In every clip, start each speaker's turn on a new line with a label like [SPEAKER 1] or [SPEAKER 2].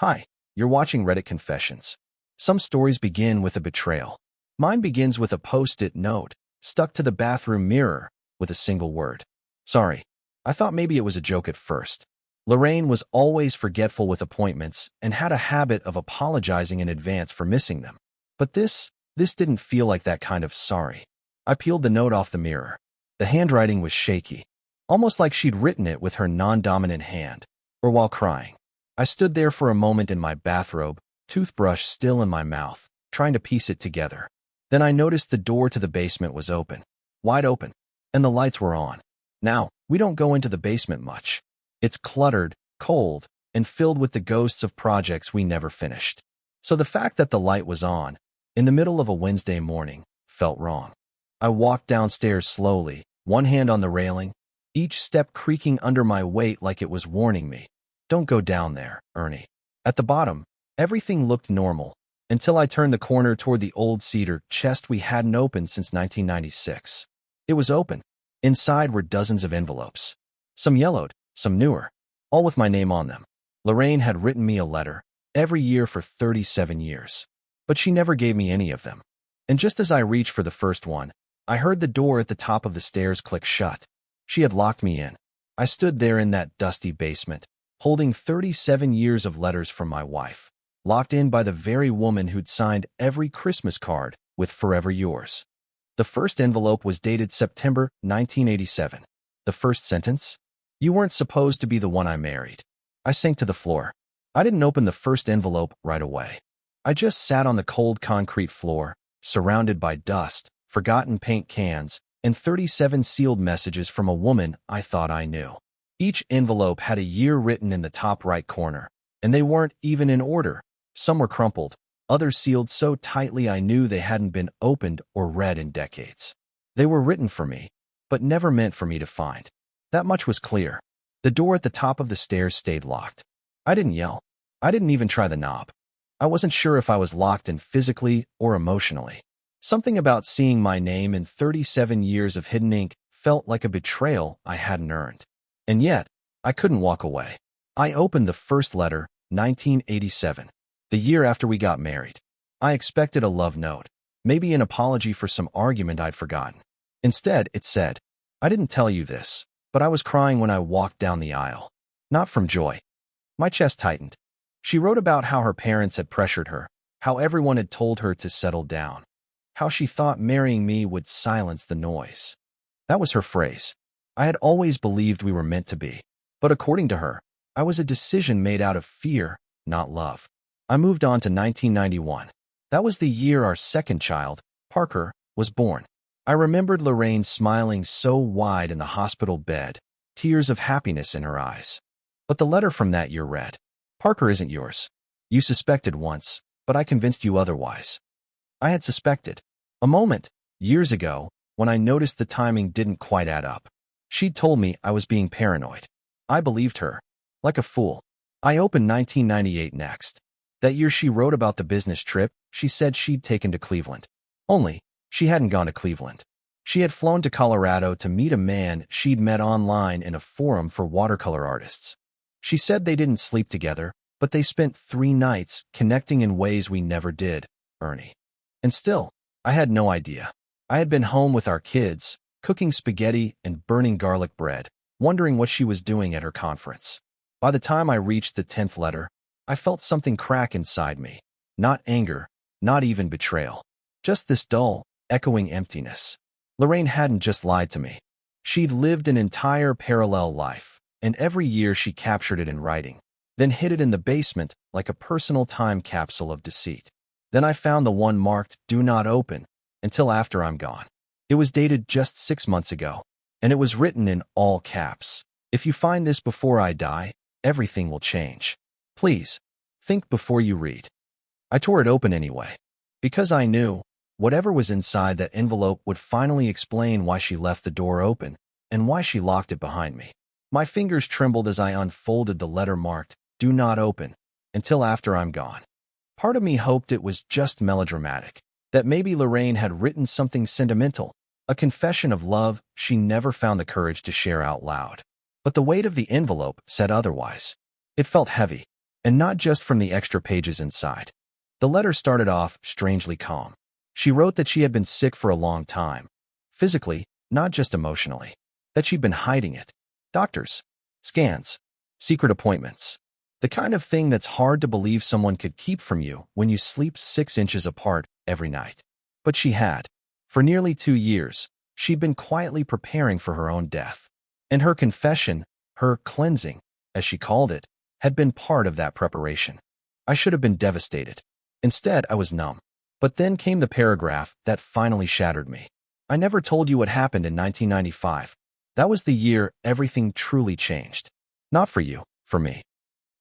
[SPEAKER 1] Hi, you're watching Reddit Confessions. Some stories begin with a betrayal. Mine begins with a post-it note, stuck to the bathroom mirror, with a single word. Sorry. I thought maybe it was a joke at first. Lorraine was always forgetful with appointments and had a habit of apologizing in advance for missing them. But this didn't feel like that kind of sorry. I peeled the note off the mirror. The handwriting was shaky, almost like she'd written it with her non-dominant hand, or while crying. I stood there for a moment in my bathrobe, toothbrush still in my mouth, trying to piece it together. Then I noticed the door to the basement was open, wide open, and the lights were on. Now, we don't go into the basement much. It's cluttered, cold, and filled with the ghosts of projects we never finished. So the fact that the light was on, in the middle of a Wednesday morning, felt wrong. I walked downstairs slowly, one hand on the railing, each step creaking under my weight like it was warning me. Don't go down there, Ernie. At the bottom, everything looked normal, until I turned the corner toward the old cedar chest we hadn't opened since 1996. It was open. Inside were dozens of envelopes. Some yellowed, some newer, all with my name on them. Lorraine had written me a letter, every year for 37 years. But she never gave me any of them. And just as I reached for the first one, I heard the door at the top of the stairs click shut. She had locked me in. I stood there in that dusty basement, holding 37 years of letters from my wife, locked in by the very woman who'd signed every Christmas card with "Forever Yours." The first envelope was dated September 1987. The first sentence? "You weren't supposed to be the one I married." I sank to the floor. I didn't open the first envelope right away. I just sat on the cold concrete floor, surrounded by dust, forgotten paint cans, and 37 sealed messages from a woman I thought I knew. Each envelope had a year written in the top right corner, and they weren't even in order. Some were crumpled, others sealed so tightly I knew they hadn't been opened or read in decades. They were written for me, but never meant for me to find. That much was clear. The door at the top of the stairs stayed locked. I didn't yell. I didn't even try the knob. I wasn't sure if I was locked in physically or emotionally. Something about seeing my name in 37 years of hidden ink felt like a betrayal I hadn't earned. And yet, I couldn't walk away. I opened the first letter, 1987, the year after we got married. I expected a love note, maybe an apology for some argument I'd forgotten. Instead, it said, "I didn't tell you this, but I was crying when I walked down the aisle. Not from joy." My chest tightened. She wrote about how her parents had pressured her, how everyone had told her to settle down, how she thought marrying me would silence the noise. That was her phrase. I had always believed we were meant to be, but according to her, I was a decision made out of fear, not love. I moved on to 1991. That was the year our second child, Parker, was born. I remembered Lorraine smiling so wide in the hospital bed, tears of happiness in her eyes. But the letter from that year read, "Parker isn't yours. You suspected once, but I convinced you otherwise." I had suspected. A moment, years ago, when I noticed the timing didn't quite add up. She'd told me I was being paranoid. I believed her. Like a fool. I opened 1998 next. That year she wrote about the business trip she said she'd taken to Cleveland. Only, she hadn't gone to Cleveland. She had flown to Colorado to meet a man she'd met online in a forum for watercolor artists. She said they didn't sleep together, but they spent 3 nights connecting in ways we never did, Ernie. And still, I had no idea. I had been home with our kids, cooking spaghetti and burning garlic bread, wondering what she was doing at her conference. By the time I reached the 10th letter, I felt something crack inside me. Not anger, not even betrayal. Just this dull, echoing emptiness. Lorraine hadn't just lied to me. She'd lived an entire parallel life, and every year she captured it in writing, then hid it in the basement like a personal time capsule of deceit. Then I found the one marked "Do Not Open" until after I'm gone. It was dated just 6 months ago, and it was written in all caps. "If you find this before I die, everything will change. Please, think before you read." I tore it open anyway, because I knew whatever was inside that envelope would finally explain why she left the door open and why she locked it behind me. My fingers trembled as I unfolded the letter marked "Do Not Open" until after I'm gone. Part of me hoped it was just melodramatic, that maybe Lorraine had written something sentimental, a confession of love she never found the courage to share out loud. But the weight of the envelope said otherwise. It felt heavy, and not just from the extra pages inside. The letter started off strangely calm. She wrote that she had been sick for a long time, physically, not just emotionally, that she'd been hiding it. Doctors, scans, secret appointments. The kind of thing that's hard to believe someone could keep from you when you sleep 6 inches apart every night. But she had. For nearly 2 years, she'd been quietly preparing for her own death. And her confession, her cleansing, as she called it, had been part of that preparation. I should have been devastated. Instead, I was numb. But then came the paragraph that finally shattered me. I never told you what happened in 1995. That was the year everything truly changed. Not for you, for me.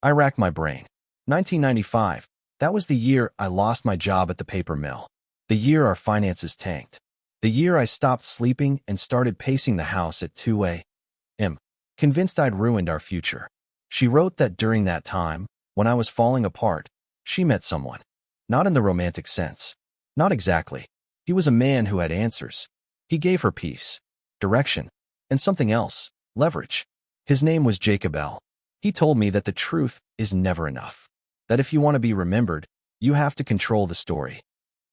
[SPEAKER 1] I racked my brain. 1995. That was the year I lost my job at the paper mill. The year our finances tanked. The year I stopped sleeping and started pacing the house at 2 a.m., convinced I'd ruined our future. She wrote that during that time, when I was falling apart, she met someone. Not in the romantic sense. Not exactly. He was a man who had answers. He gave her peace, direction, and something else, leverage. His name was Jacob L. He told me that the truth is never enough. That if you want to be remembered, you have to control the story.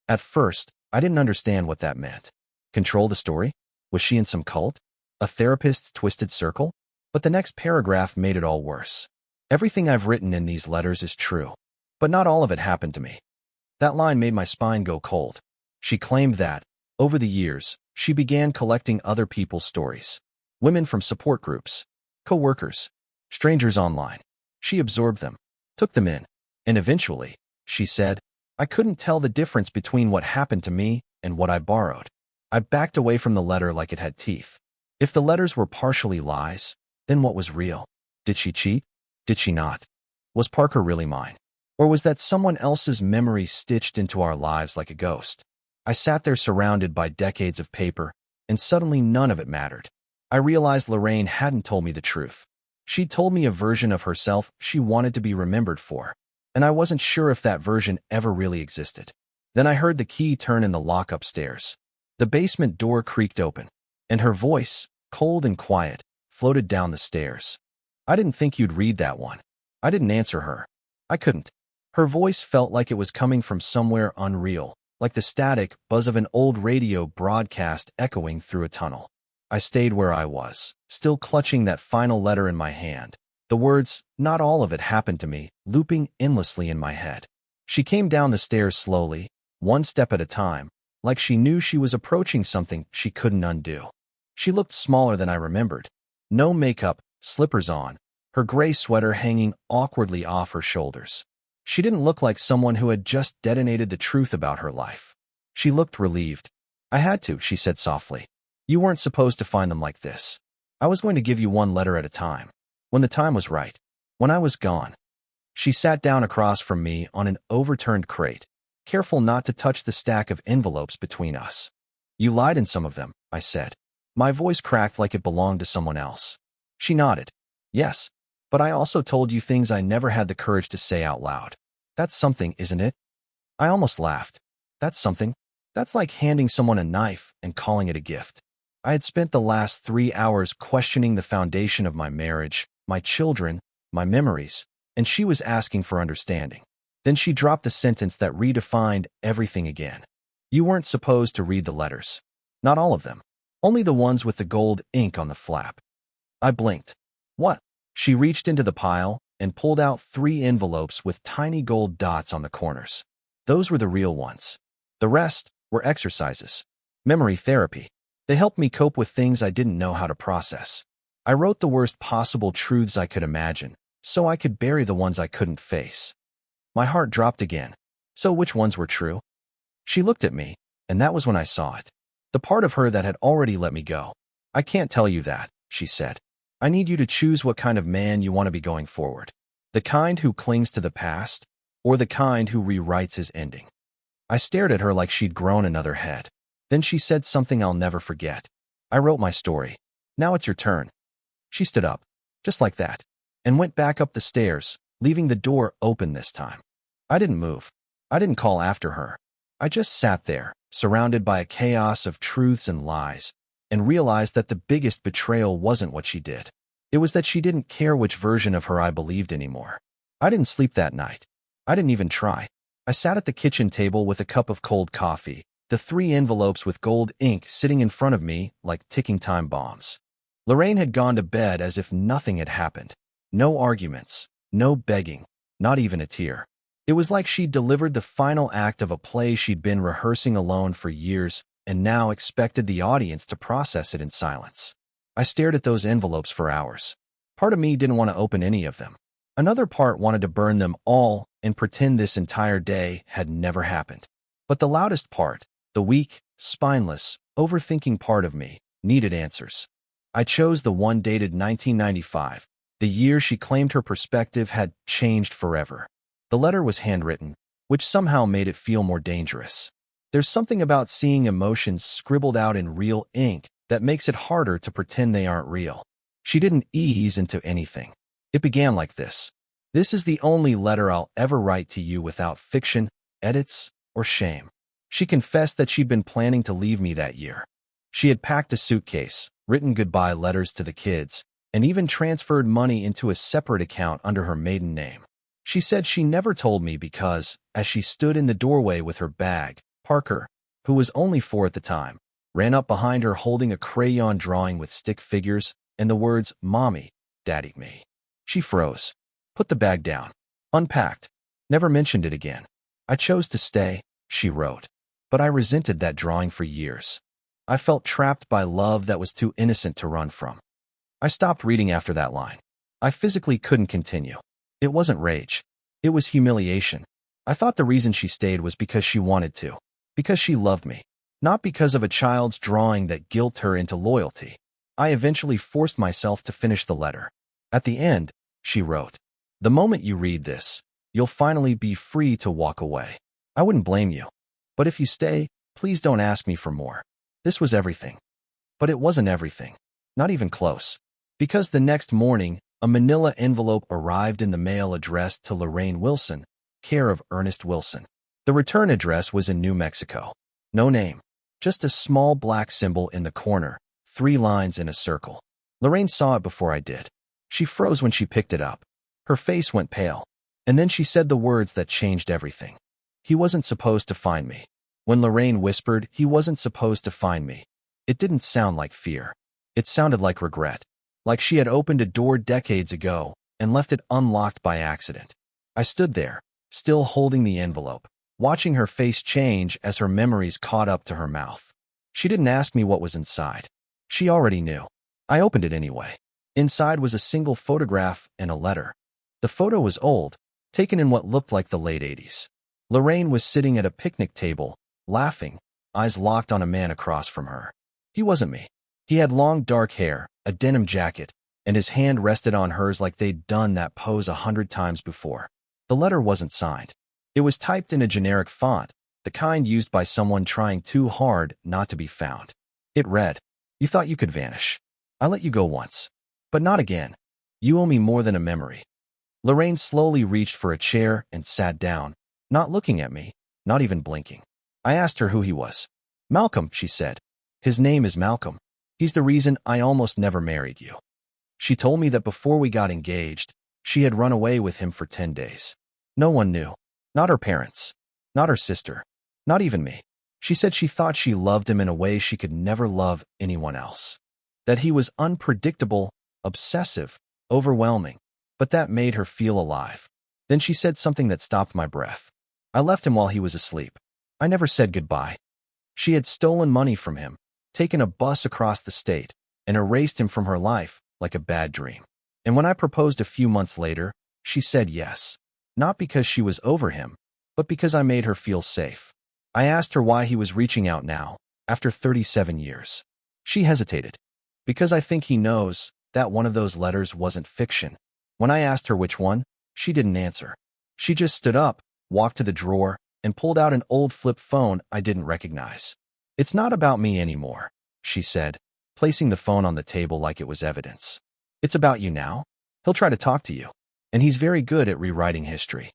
[SPEAKER 1] At first, I didn't understand what that meant. Control the story? Was she in some cult? A therapist's twisted circle? But the next paragraph made it all worse. Everything I've written in these letters is true. But not all of it happened to me. That line made my spine go cold. She claimed that, over the years, she began collecting other people's stories. Women from support groups, co-workers, strangers online. She absorbed them, took them in, and eventually, she said, I couldn't tell the difference between what happened to me and what I borrowed. I backed away from the letter like it had teeth. If the letters were partially lies, then what was real? Did she cheat? Did she not? Was Parker really mine? Or was that someone else's memory stitched into our lives like a ghost? I sat there surrounded by decades of paper, and suddenly none of it mattered. I realized Lorraine hadn't told me the truth. She'd told me a version of herself she wanted to be remembered for, and I wasn't sure if that version ever really existed. Then I heard the key turn in the lock upstairs. The basement door creaked open, and her voice, cold and quiet, floated down the stairs. I didn't think you'd read that one. I didn't answer her. I couldn't. Her voice felt like it was coming from somewhere unreal, like the static buzz of an old radio broadcast echoing through a tunnel. I stayed where I was, still clutching that final letter in my hand. The words, not all of it happened to me, looping endlessly in my head. She came down the stairs slowly, one step at a time, like she knew she was approaching something she couldn't undo. She looked smaller than I remembered. No makeup, slippers on, her gray sweater hanging awkwardly off her shoulders. She didn't look like someone who had just detonated the truth about her life. She looked relieved. I had to, she said softly. You weren't supposed to find them like this. I was going to give you one letter at a time. When the time was right. When I was gone. She sat down across from me on an overturned crate, careful not to touch the stack of envelopes between us. You lied in some of them, I said. My voice cracked like it belonged to someone else. She nodded. Yes, but I also told you things I never had the courage to say out loud. That's something, isn't it? I almost laughed. That's something. That's like handing someone a knife and calling it a gift. I had spent the last 3 hours questioning the foundation of my marriage, my children, my memories, and she was asking for understanding. Then she dropped a sentence that redefined everything again. You weren't supposed to read the letters. Not all of them. Only the ones with the gold ink on the flap. I blinked. What? She reached into the pile and pulled out 3 envelopes with tiny gold dots on the corners. Those were the real ones. The rest were exercises. Memory therapy. They helped me cope with things I didn't know how to process. I wrote the worst possible truths I could imagine, so I could bury the ones I couldn't face. My heart dropped again. So which ones were true? She looked at me, and that was when I saw it. The part of her that had already let me go. I can't tell you that, she said. I need you to choose what kind of man you want to be going forward. The kind who clings to the past, or the kind who rewrites his ending. I stared at her like she'd grown another head. Then she said something I'll never forget. I wrote my story. Now it's your turn. She stood up, just like that, and went back up the stairs, leaving the door open this time. I didn't move. I didn't call after her. I just sat there, surrounded by a chaos of truths and lies, and realized that the biggest betrayal wasn't what she did. It was that she didn't care which version of her I believed anymore. I didn't sleep that night. I didn't even try. I sat at the kitchen table with a cup of cold coffee, the 3 envelopes with gold ink sitting in front of me like ticking time bombs. Lorraine had gone to bed as if nothing had happened. No arguments, no begging, not even a tear. It was like she'd delivered the final act of a play she'd been rehearsing alone for years and now expected the audience to process it in silence. I stared at those envelopes for hours. Part of me didn't want to open any of them. Another part wanted to burn them all and pretend this entire day had never happened. But the loudest part, the weak, spineless, overthinking part of me, needed answers. I chose the one dated 1995, the year she claimed her perspective had changed forever. The letter was handwritten, which somehow made it feel more dangerous. There's something about seeing emotions scribbled out in real ink that makes it harder to pretend they aren't real. She didn't ease into anything. It began like this. This is the only letter I'll ever write to you without fiction, edits, or shame. She confessed that she'd been planning to leave me that year. She had packed a suitcase, written goodbye letters to the kids, and even transferred money into a separate account under her maiden name. She said she never told me because, as she stood in the doorway with her bag, Parker, who was only 4 at the time, ran up behind her holding a crayon drawing with stick figures and the words, "Mommy, Daddy, me." She froze, put the bag down, unpacked, never mentioned it again. I chose to stay, she wrote, but I resented that drawing for years. I felt trapped by love that was too innocent to run from. I stopped reading after that line. I physically couldn't continue. It wasn't rage. It was humiliation. I thought the reason she stayed was because she wanted to, because she loved me, not because of a child's drawing that guilt her into loyalty. I eventually forced myself to finish the letter. At the end, she wrote, "The moment you read this, you'll finally be free to walk away. I wouldn't blame you. But if you stay, please don't ask me for more." This was everything. But it wasn't everything. Not even close. Because the next morning, a manila envelope arrived in the mail addressed to Lorraine Wilson, care of Ernest Wilson. The return address was in New Mexico. No name. Just a small black symbol in the corner, 3 lines in a circle. Lorraine saw it before I did. She froze when she picked it up. Her face went pale. And then she said the words that changed everything. He wasn't supposed to find me. When Lorraine whispered, "He wasn't supposed to find me," it didn't sound like fear. It sounded like regret. Like she had opened a door decades ago and left it unlocked by accident. I stood there, still holding the envelope, watching her face change as her memories caught up to her mouth. She didn't ask me what was inside. She already knew. I opened it anyway. Inside was a single photograph and a letter. The photo was old, taken in what looked like the late 80s. Lorraine was sitting at a picnic table, laughing, eyes locked on a man across from her. He wasn't me. He had long dark hair, a denim jacket, and his hand rested on hers like they'd done that pose 100 times before. The letter wasn't signed. It was typed in a generic font, the kind used by someone trying too hard not to be found. It read, "You thought you could vanish. I let you go once. But not again. You owe me more than a memory." Lorraine slowly reached for a chair and sat down, not looking at me, not even blinking. I asked her who he was. "Malcolm," she said. "His name is Malcolm. He's the reason I almost never married you." She told me that before we got engaged, she had run away with him for 10 days. No one knew. Not her parents. Not her sister. Not even me. She said she thought she loved him in a way she could never love anyone else. That he was unpredictable, obsessive, overwhelming, but that made her feel alive. Then she said something that stopped my breath. "I left him while he was asleep. I never said goodbye." She had stolen money from him, taken a bus across the state, and erased him from her life like a bad dream. And when I proposed a few months later, she said yes. Not because she was over him, but because I made her feel safe. I asked her why he was reaching out now, after 37 years. She hesitated. "Because I think he knows that one of those letters wasn't fiction." When I asked her which one, she didn't answer. She just stood up, walked to the drawer, and pulled out an old flip phone I didn't recognize. "It's not about me anymore," she said, placing the phone on the table like it was evidence. "It's about you now. He'll try to talk to you, and he's very good at rewriting history."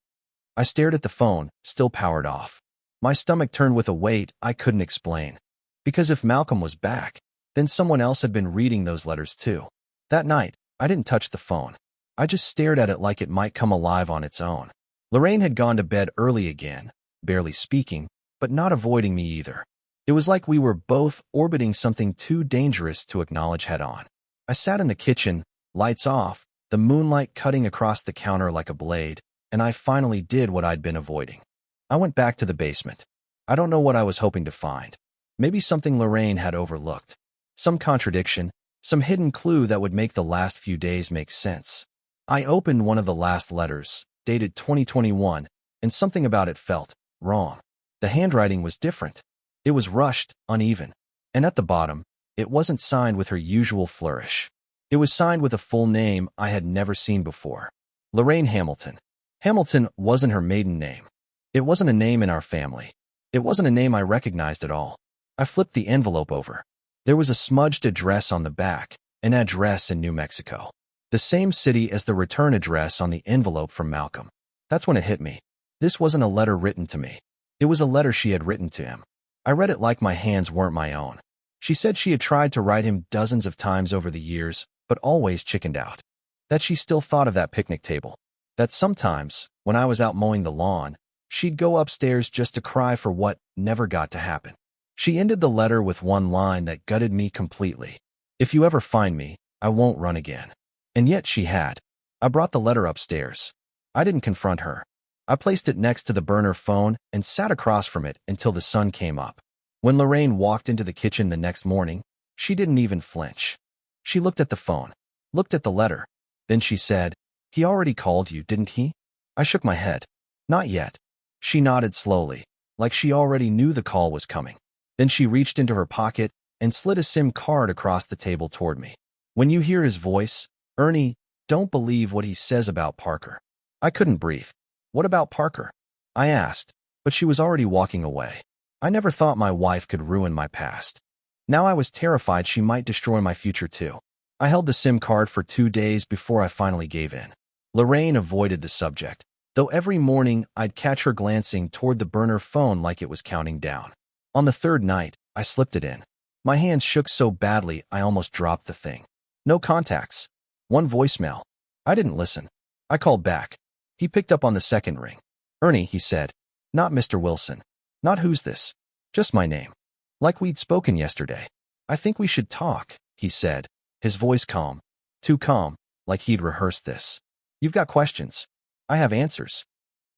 [SPEAKER 1] I stared at the phone, still powered off. My stomach turned with a weight I couldn't explain. Because if Malcolm was back, then someone else had been reading those letters too. That night, I didn't touch the phone. I just stared at it like it might come alive on its own. Lorraine had gone to bed early again, barely speaking, but not avoiding me either. It was like we were both orbiting something too dangerous to acknowledge head-on. I sat in the kitchen, lights off, the moonlight cutting across the counter like a blade, and I finally did what I'd been avoiding. I went back to the basement. I don't know what I was hoping to find. Maybe something Lorraine had overlooked. Some contradiction, some hidden clue that would make the last few days make sense. I opened one of the last letters, dated 2021, and something about it felt wrong. The handwriting was different. It was rushed, uneven. And at the bottom, it wasn't signed with her usual flourish. It was signed with a full name I had never seen before. Lorraine Hamilton. Hamilton wasn't her maiden name. It wasn't a name in our family. It wasn't a name I recognized at all. I flipped the envelope over. There was a smudged address on the back, an address in New Mexico. The same city as the return address on the envelope from Malcolm. That's when it hit me. This wasn't a letter written to me. It was a letter she had written to him. I read it like my hands weren't my own. She said she had tried to write him dozens of times over the years, but always chickened out. That she still thought of that picnic table. That sometimes, when I was out mowing the lawn, she'd go upstairs just to cry for what never got to happen. She ended the letter with one line that gutted me completely. If you ever find me, I won't run again. And yet she had. I brought the letter upstairs. I didn't confront her. I placed it next to the burner phone and sat across from it until the sun came up. When Lorraine walked into the kitchen the next morning, she didn't even flinch. She looked at the phone, looked at the letter. Then she said, "He already called you, didn't he?" I shook my head. "Not yet." She nodded slowly, like she already knew the call was coming. Then she reached into her pocket and slid a SIM card across the table toward me. "When you hear his voice, Ernie, don't believe what he says about Parker." I couldn't breathe. "What about Parker?" I asked, but she was already walking away. I never thought my wife could ruin my past. Now I was terrified she might destroy my future too. I held the SIM card for 2 days before I finally gave in. Lorraine avoided the subject, though every morning I'd catch her glancing toward the burner phone like it was counting down. On the third night, I slipped it in. My hands shook so badly I almost dropped the thing. No contacts. One voicemail. I didn't listen. I called back. He picked up on the second ring. "Ernie," he said. "Not Mr. Wilson. Not who's this. Just my name. Like we'd spoken yesterday." "I think we should talk," he said, his voice calm. Too calm, like he'd rehearsed this. "You've got questions. I have answers."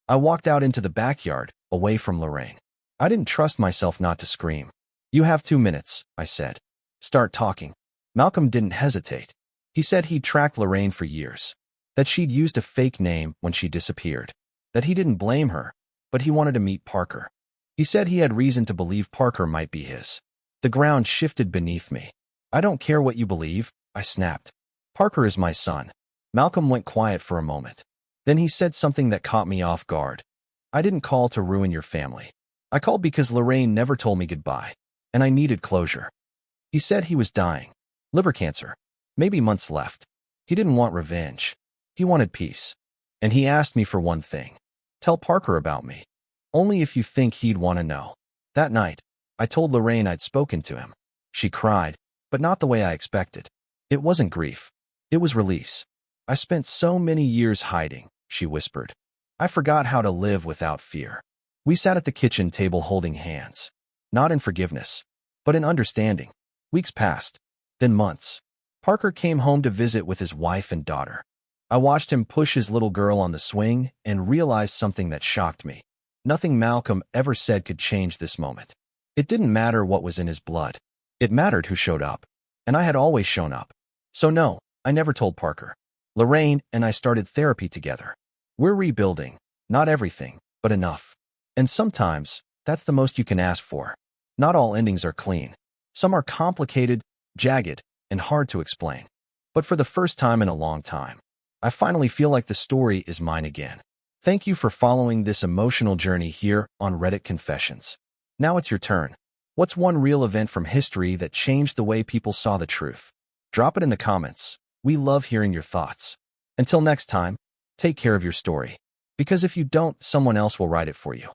[SPEAKER 1] I walked out into the backyard, away from Lorraine. I didn't trust myself not to scream. "You have 2 minutes," I said. "Start talking." Malcolm didn't hesitate. He said he'd tracked Lorraine for years. That she'd used a fake name when she disappeared. That he didn't blame her, but he wanted to meet Parker. He said he had reason to believe Parker might be his. The ground shifted beneath me. "I don't care what you believe," I snapped. "Parker is my son." Malcolm went quiet for a moment. Then he said something that caught me off guard. "I didn't call to ruin your family. I called because Lorraine never told me goodbye, and I needed closure." He said he was dying. Liver cancer. Maybe months left. He didn't want revenge. He wanted peace. And he asked me for one thing. "Tell Parker about me. Only if you think he'd want to know." That night, I told Lorraine I'd spoken to him. She cried, but not the way I expected. It wasn't grief. It was release. "I spent so many years hiding," she whispered. "I forgot how to live without fear." We sat at the kitchen table holding hands. Not in forgiveness, but in understanding. Weeks passed. Then months. Parker came home to visit with his wife and daughter. I watched him push his little girl on the swing and realized something that shocked me. Nothing Malcolm ever said could change this moment. It didn't matter what was in his blood. It mattered who showed up. And I had always shown up. So no, I never told Parker. Lorraine and I started therapy together. We're rebuilding. Not everything, but enough. And sometimes, that's the most you can ask for. Not all endings are clean. Some are complicated, jagged, and hard to explain. But for the first time in a long time, I finally feel like the story is mine again. Thank you for following this emotional journey here on Reddit Confessions. Now it's your turn. What's one real event from history that changed the way people saw the truth? Drop it in the comments. We love hearing your thoughts. Until next time, take care of your story. Because if you don't, someone else will write it for you.